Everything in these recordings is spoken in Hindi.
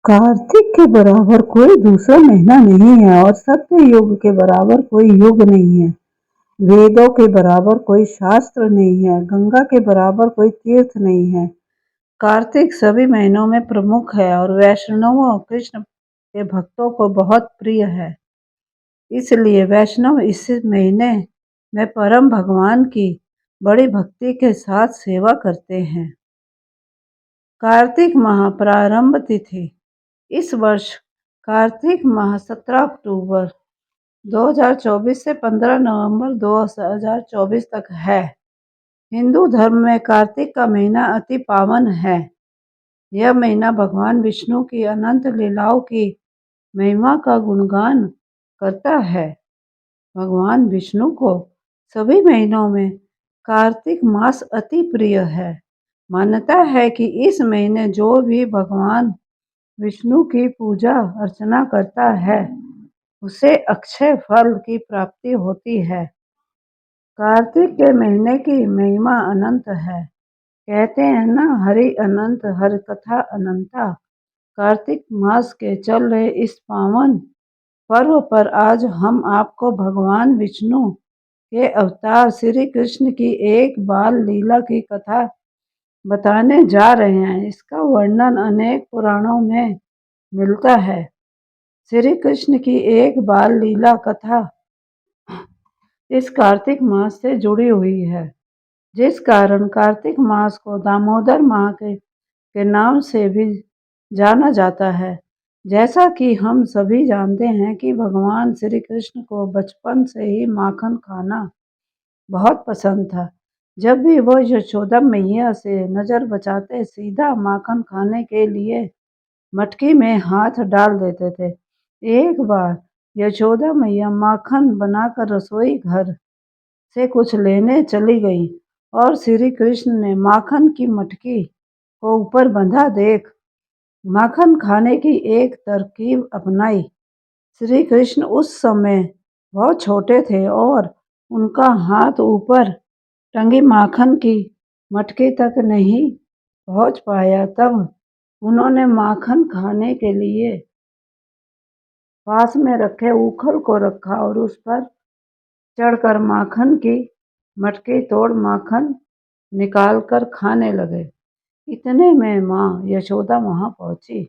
कार्तिक के बराबर कोई दूसरा महीना नहीं है और सत्य युग के बराबर कोई युग नहीं है। वेदों के बराबर कोई शास्त्र नहीं है, गंगा के बराबर कोई तीर्थ नहीं है। कार्तिक सभी महीनों में प्रमुख है और वैष्णवों कृष्ण के भक्तों को बहुत प्रिय है। इसलिए वैष्णव इस महीने में परम भगवान की बड़ी भक्ति के साथ सेवा करते हैं। कार्तिक माह प्रारंभ तिथि इस वर्ष कार्तिक माह 17 अक्टूबर 2024 से 15 नवंबर 2024 तक है। हिंदू धर्म में कार्तिक का महीना अति पावन है। यह महीना भगवान विष्णु की अनंत लीलाओं की महिमा का गुणगान करता है। भगवान विष्णु को सभी महीनों में कार्तिक मास अति प्रिय है। मान्यता है कि इस महीने जो भी भगवान विष्णु की पूजा अर्चना करता है उसे अक्षय फल की प्राप्ति होती है। कार्तिक के महीने की महिमा अनंत है। कहते हैं ना, हरि अनंत हर कथा अनंता। कार्तिक मास के चल रहे इस पावन पर्व पर आज हम आपको भगवान विष्णु के अवतार श्री कृष्ण की एक बाल लीला की कथा बताने जा रहे हैं। इसका वर्णन अनेक पुराणों में मिलता है। श्री कृष्ण की एक बाल लीला कथा इस कार्तिक मास से जुड़ी हुई है, जिस कारण कार्तिक मास को दामोदर माह के नाम से भी जाना जाता है। जैसा कि हम सभी जानते हैं कि भगवान श्री कृष्ण को बचपन से ही माखन खाना बहुत पसंद था। जब भी वो यशोदा मैया से नजर बचाते सीधा माखन खाने के लिए मटकी में हाथ डाल देते थे। एक बार यशोदा मैया माखन बनाकर रसोई घर से कुछ लेने चली गई और श्री कृष्ण ने माखन की मटकी को ऊपर बंधा देख माखन खाने की एक तरकीब अपनाई। श्री कृष्ण उस समय बहुत छोटे थे और उनका हाथ ऊपर टंगी माखन की मटकी तक नहीं पहुंच पाया। तब उन्होंने माखन खाने के लिए पास में रखे उखल को रखा और उस पर चढ़कर माखन की मटकी तोड़ माखन निकालकर खाने लगे। इतने में माँ यशोदा वहां पहुंची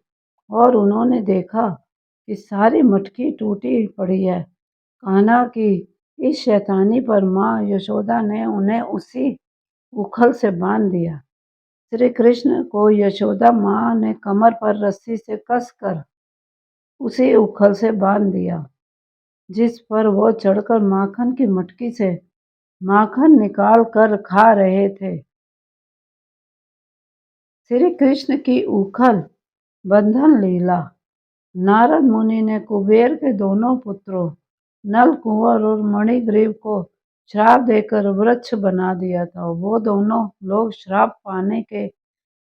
और उन्होंने देखा कि सारी मटकी टूटी पड़ी है। कान्हा की इस शैतानी पर माँ यशोदा ने उन्हें उसी उखल से बांध दिया। श्री कृष्ण को यशोदा माँ ने कमर पर रस्सी से कसकर उसी उखल से बांध दिया, जिस पर वो चढ़कर माखन की मटकी से माखन निकाल कर खा रहे थे। श्री कृष्ण की उखल बंधन लीला। नारद मुनि ने कुबेर के दोनों पुत्रों नल कुंवर और मणिग्रीव को श्राप देकर वृक्ष बना दिया था। वो दोनों लोग श्राप पाने के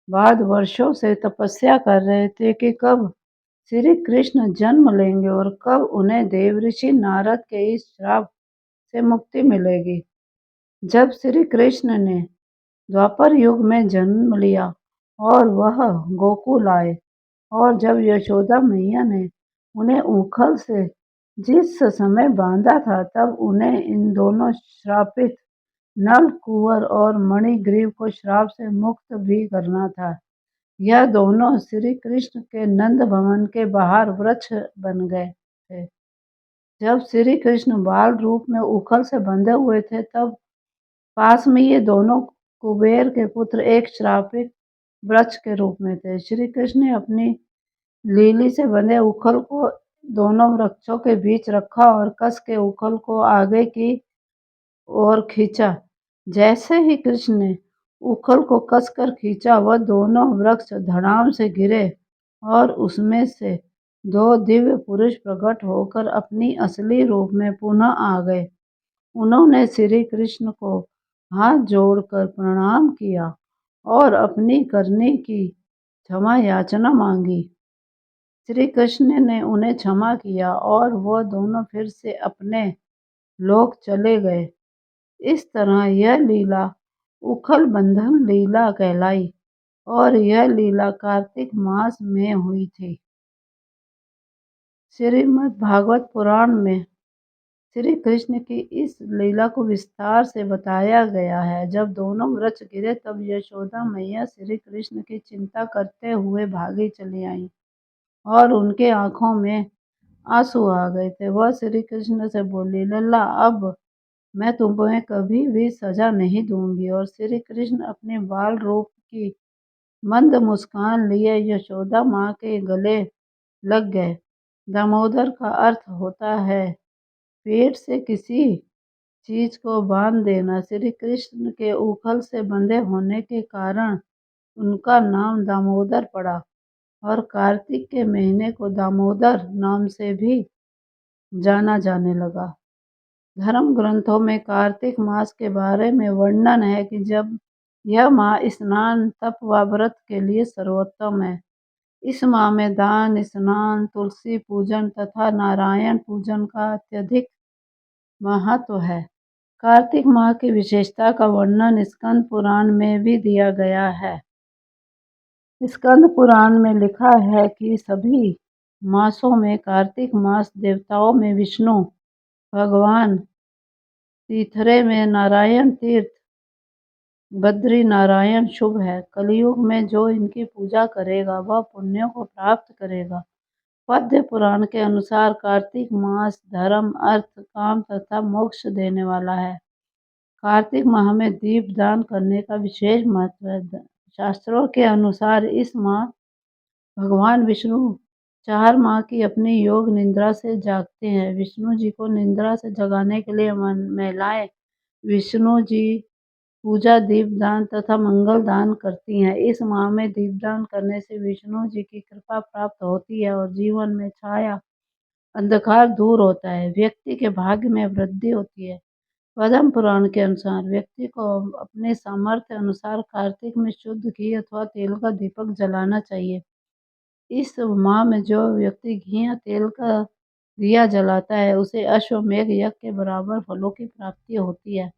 बाद वर्षों से तपस्या कर रहे थे कि कब श्री कृष्ण जन्म लेंगे और कब उन्हें देवऋषि नारद के इस श्राप से मुक्ति मिलेगी। जब श्री कृष्ण ने द्वापर युग में जन्म लिया और वह गोकुल आए और जब यशोदा मैया ने उन्हें उखल से जिस समय बांधा था, तब उन्हें इन दोनों श्रापित नल कुंवर और मणिग्रीव को श्राप से मुक्त भी करना था। यह दोनों श्री कृष्ण के नंद भवन के बाहर वृक्ष बन गए थे। जब श्री कृष्ण बाल रूप में उखल से बंधे हुए थे, तब पास में ये दोनों कुबेर के पुत्र एक श्रापित वृक्ष के रूप में थे। श्री कृष्ण ने अपनी लीली से बंधे उखल को दोनों वृक्षों के बीच रखा और कस के उखल को आगे की ओर खींचा। जैसे ही कृष्ण ने उखल को कसकर खींचा, वह दोनों वृक्ष धड़ाम से गिरे और उसमें से दो दिव्य पुरुष प्रकट होकर अपनी असली रूप में पुनः आ गए। उन्होंने श्री कृष्ण को हाथ जोड़कर प्रणाम किया और अपनी करनी की क्षमा याचना मांगी। श्री कृष्ण ने उन्हें क्षमा किया और वह दोनों फिर से अपने लोक चले गए। इस तरह यह लीला उखल बंधन लीला कहलाई और यह लीला कार्तिक मास में हुई थी। श्रीमद् भागवत पुराण में श्री कृष्ण की इस लीला को विस्तार से बताया गया है। जब दोनों वृक्ष गिरे तब यशोदा मैया श्री कृष्ण की चिंता करते हुए भागी चली आईं और उनके आंखों में आंसू आ गए थे। वह श्री कृष्ण से बोली, लल्ला, अब मैं तुम्हें कभी भी सजा नहीं दूंगी। और श्री कृष्ण अपने बाल रूप की मंद मुस्कान लिए यशोदा माँ के गले लग गए। दामोदर का अर्थ होता है पेट से किसी चीज को बांध देना। श्री कृष्ण के उखल से बंधे होने के कारण उनका नाम दामोदर पड़ा और कार्तिक के महीने को दामोदर नाम से भी जाना जाने लगा। धर्म ग्रंथों में कार्तिक मास के बारे में वर्णन है कि जब यह माह स्नान, तप व व्रत के लिए सर्वोत्तम है। इस माह में दान, स्नान, तुलसी पूजन तथा नारायण पूजन का अत्यधिक महत्व है। कार्तिक माह की विशेषता का वर्णन स्कंद पुराण में भी दिया गया है। स्कंद पुराण में लिखा है कि सभी मासों में कार्तिक मास देवताओं में विष्णु भगवान, तीसरे में नारायण तीर्थ बद्री नारायण शुभ है। कलयुग में जो इनकी पूजा करेगा वह पुण्यों को प्राप्त करेगा। पद्म पुराण के अनुसार कार्तिक मास धर्म, अर्थ, काम तथा मोक्ष देने वाला है। कार्तिक माह में दीप दान करने का विशेष महत्व है। शास्त्रों के अनुसार इस माह भगवान विष्णु 4 माह की अपनी योग निद्रा से जागते हैं। विष्णु जी को निद्रा से जगाने के लिए महिलाएं विष्णु जी पूजा, दीपदान तथा मंगल दान करती हैं। इस माह में दीपदान करने से विष्णु जी की कृपा प्राप्त होती है और जीवन में छाया अंधकार दूर होता है। व्यक्ति के भाग्य में वृद्धि होती है। पद्म पुराण के अनुसार व्यक्ति को अपने सामर्थ्य अनुसार कार्तिक में शुद्ध घी अथवा तेल का दीपक जलाना चाहिए। इस माह में जो व्यक्ति घी या तेल का दिया जलाता है उसे अश्वमेध यज्ञ के बराबर फलों की प्राप्ति होती है।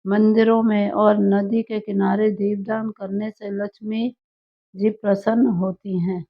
मंदिरों में और नदी के किनारे दीपदान करने से लक्ष्मी जी प्रसन्न होती हैं।